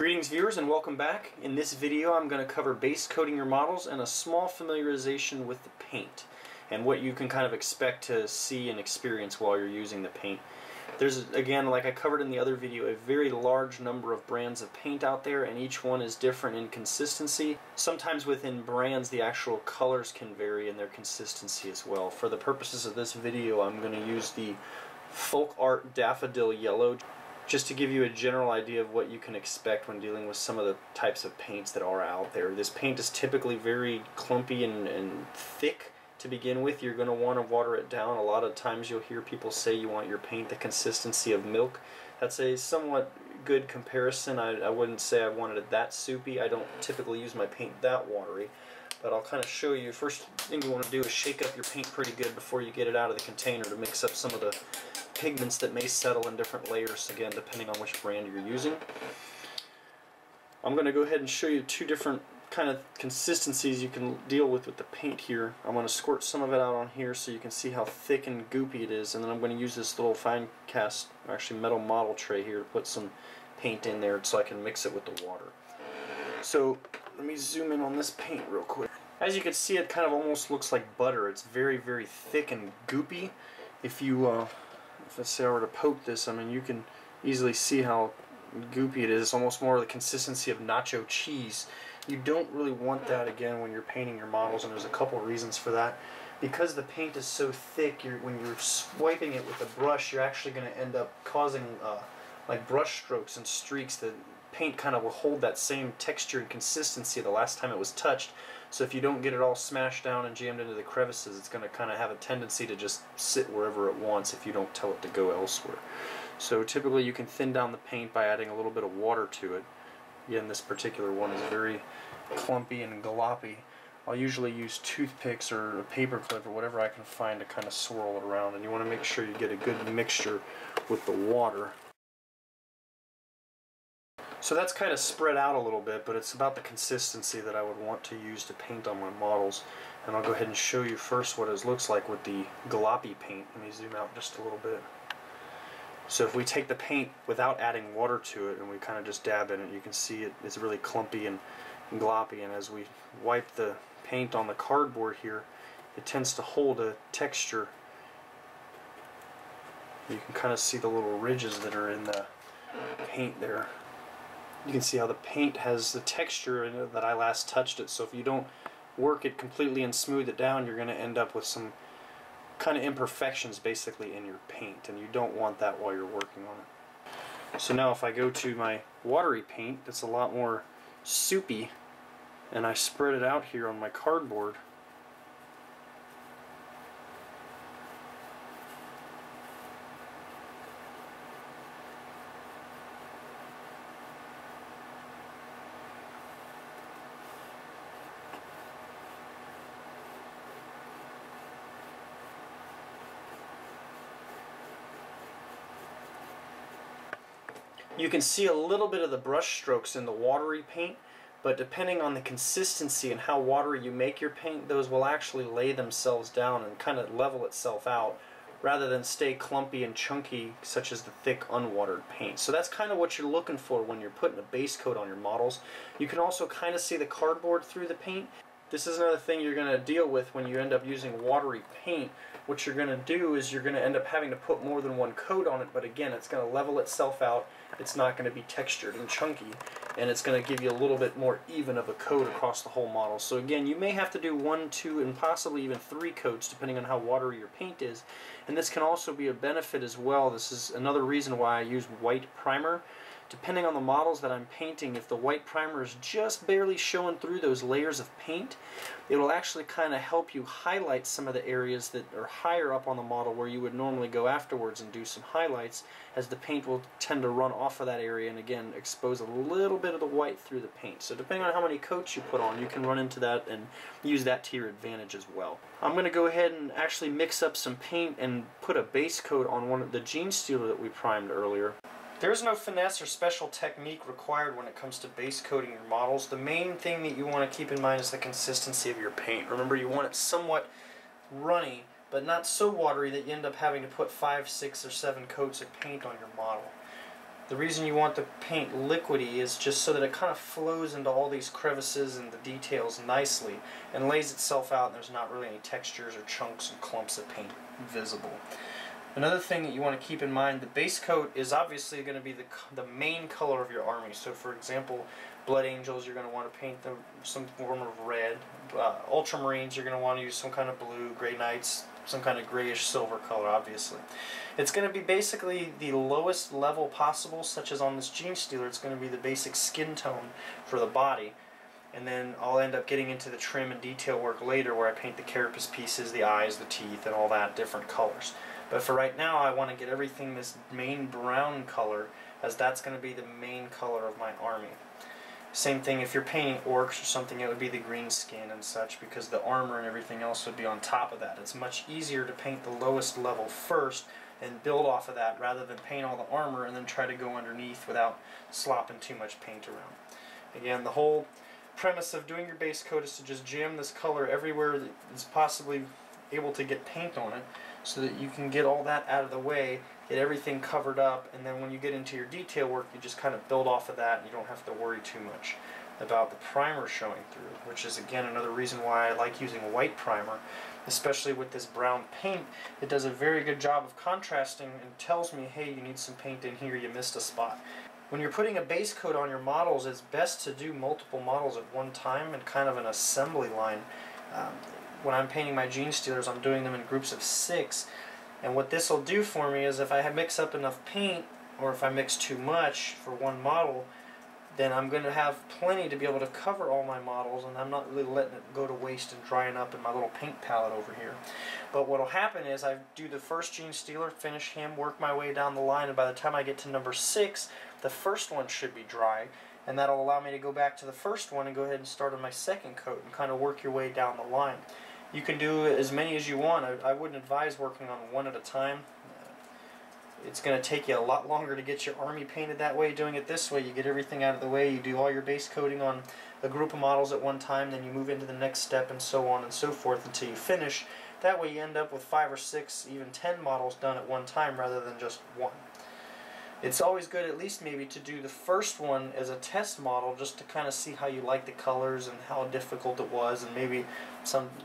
Greetings viewers and welcome back. In this video I'm going to cover base coating your models and a small familiarization with the paint and what you can kind of expect to see and experience while you're using the paint. There's, again, like I covered in the other video, a very large number of brands of paint out there, and each one is different in consistency. Sometimes within brands the actual colors can vary in their consistency as well. For the purposes of this video I'm going to use the Folk Art Daffodil Yellow, just to give you a general idea of what you can expect when dealing with some of the types of paints that are out there. This paint is typically very clumpy and thick to begin with. You're going to want to water it down. A lot of times you'll hear people say you want your paint the consistency of milk. That's a somewhat good comparison. I wouldn't say I wanted it that soupy. I don't typically use my paint that watery, but I'll kind of show you. First thing you want to do is shake up your paint pretty good before you get it out of the container to mix up some of the pigments that may settle in different layers, again depending on which brand you're using. I'm going to go ahead and show you two different kind of consistencies you can deal with the paint here. I'm going to squirt some of it out on here so you can see how thick and goopy it is, and then I'm going to use this little fine cast, or actually metal model tray here, to put some paint in there so I can mix it with the water. So let me zoom in on this paint real quick. As you can see, it kind of almost looks like butter. It's very thick and goopy. If let's say I were to poke this, I mean, you can easily see how goopy it is. It's almost more the consistency of nacho cheese. You don't really want that, again, when you're painting your models, and there's a couple reasons for that. Because the paint is so thick, when you're swiping it with a brush, you're actually going to end up causing like brush strokes and streaks. The paint kind of will hold that same texture and consistency the last time it was touched. So if you don't get it all smashed down and jammed into the crevices, it's going to kind of have a tendency to just sit wherever it wants if you don't tell it to go elsewhere. So typically you can thin down the paint by adding a little bit of water to it. Again, this particular one is very clumpy and gloppy. I'll usually use toothpicks or a paper clip or whatever I can find to kind of swirl it around, and you want to make sure you get a good mixture with the water. So that's kind of spread out a little bit, but it's about the consistency that I would want to use to paint on my models. And I'll go ahead and show you first what it looks like with the gloppy paint. Let me zoom out just a little bit. So if we take the paint without adding water to it and we kind of just dab in it, you can see it's really clumpy and gloppy, and as we wipe the paint on the cardboard here, it tends to hold a texture. You can kind of see the little ridges that are in the paint there. You can see how the paint has the texture in it that I last touched it, so if you don't work it completely and smooth it down, you're going to end up with some kind of imperfections basically in your paint, and you don't want that while you're working on it. So now if I go to my watery paint, that's a lot more soupy, and I spread it out here on my cardboard, you can see a little bit of the brush strokes in the watery paint, but depending on the consistency and how watery you make your paint, those will actually lay themselves down and kind of level itself out rather than stay clumpy and chunky such as the thick unwatered paint. So that's kind of what you're looking for when you're putting a base coat on your models. You can also kind of see the cardboard through the paint. This is another thing you're going to deal with when you end up using watery paint. What you're going to do is you're going to end up having to put more than one coat on it, but again, it's going to level itself out. It's not going to be textured and chunky, and it's going to give you a little bit more even of a coat across the whole model. So again, you may have to do 1, 2, and possibly even 3 coats depending on how watery your paint is. And this can also be a benefit as well. This is another reason why I use white primer. Depending on the models that I'm painting, if the white primer is just barely showing through those layers of paint, it will actually kind of help you highlight some of the areas that are higher up on the model where you would normally go afterwards and do some highlights, as the paint will tend to run off of that area and again expose a little bit of the white through the paint. So depending on how many coats you put on, you can run into that and use that to your advantage as well. I'm going to go ahead and actually mix up some paint and put a base coat on one of the Gene Stealer that we primed earlier. There's no finesse or special technique required when it comes to base coating your models. The main thing that you want to keep in mind is the consistency of your paint. Remember, you want it somewhat runny, but not so watery that you end up having to put 5, 6, or 7 coats of paint on your model. The reason you want the paint liquidy is just so that it kind of flows into all these crevices and the details nicely and lays itself out, and there's not really any textures or chunks and clumps of paint visible. Another thing that you want to keep in mind, the base coat is obviously going to be the main color of your army. So for example, Blood Angels, you're going to want to paint them some form of red. Ultramarines, you're going to want to use some kind of blue. Grey Knights, some kind of grayish silver color, obviously. It's going to be basically the lowest level possible, such as on this Gene Stealer, it's going to be the basic skin tone for the body. And then I'll end up getting into the trim and detail work later where I paint the carapace pieces, the eyes, the teeth, and all that different colors. But for right now, I want to get everything this main brown color, as that's going to be the main color of my army. Same thing if you're painting orcs or something, it would be the green skin and such, because the armor and everything else would be on top of that. It's much easier to paint the lowest level first and build off of that rather than paint all the armor and then try to go underneath without slopping too much paint around. Again, the whole premise of doing your base coat is to just jam this color everywhere that is possibly able to get paint on it, so that you can get all that out of the way, get everything covered up, and then when you get into your detail work, you just kind of build off of that, and you don't have to worry too much about the primer showing through, which is again another reason why I like using white primer, especially with this brown paint. It does a very good job of contrasting and tells me, hey, you need some paint in here, you missed a spot. When you're putting a base coat on your models, it's best to do multiple models at one time in kind of an assembly line. When I'm painting my Gene Stealers, I'm doing them in groups of 6, and what this will do for me is if I mix up enough paint, or if I mix too much for one model, then I'm going to have plenty to be able to cover all my models, and I'm not really letting it go to waste and drying up in my little paint palette over here. But what will happen is I do the first Gene Stealer, finish him, work my way down the line, and by the time I get to number 6, the first one should be dry, and that'll allow me to go back to the first one and go ahead and start on my second coat and kind of work your way down the line. You can do as many as you want. I wouldn't advise working on one at a time. It's going to take you a lot longer to get your army painted that way. Doing it this way, you get everything out of the way, you do all your base coating on a group of models at one time, then you move into the next step and so on and so forth until you finish. That way you end up with 5 or 6, even 10 models done at one time rather than just one. It's always good at least maybe to do the first one as a test model just to kind of see how you like the colors and how difficult it was, and maybe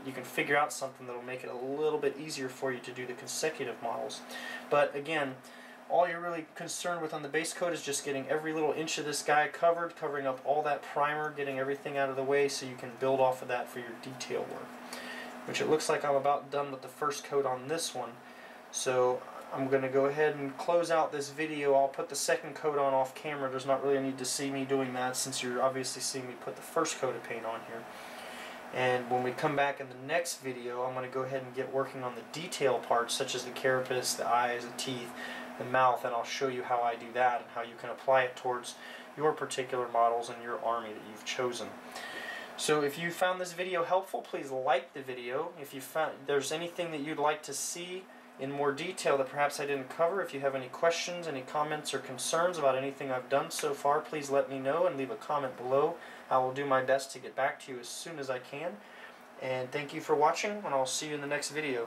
you can figure out something that will make it a little bit easier for you to do the consecutive models. But again, all you're really concerned with on the base coat is just getting every little inch of this guy covered, covering up all that primer, getting everything out of the way so you can build off of that for your detail work. Which it looks like I'm about done with the first coat on this one. So I'm going to go ahead and close out this video. I'll put the second coat on off camera. There's not really a need to see me doing that since you're obviously seeing me put the first coat of paint on here. And when we come back in the next video, I'm going to go ahead and get working on the detail parts such as the carapace, the eyes, the teeth, the mouth, and I'll show you how I do that and how you can apply it towards your particular models and your army that you've chosen. So if you found this video helpful, please like the video. If you found there's anything that you'd like to see in more detail that perhaps I didn't cover, if you have any questions, any comments or concerns about anything I've done so far, please let me know and leave a comment below. I will do my best to get back to you as soon as I can. And thank you for watching, and I'll see you in the next video.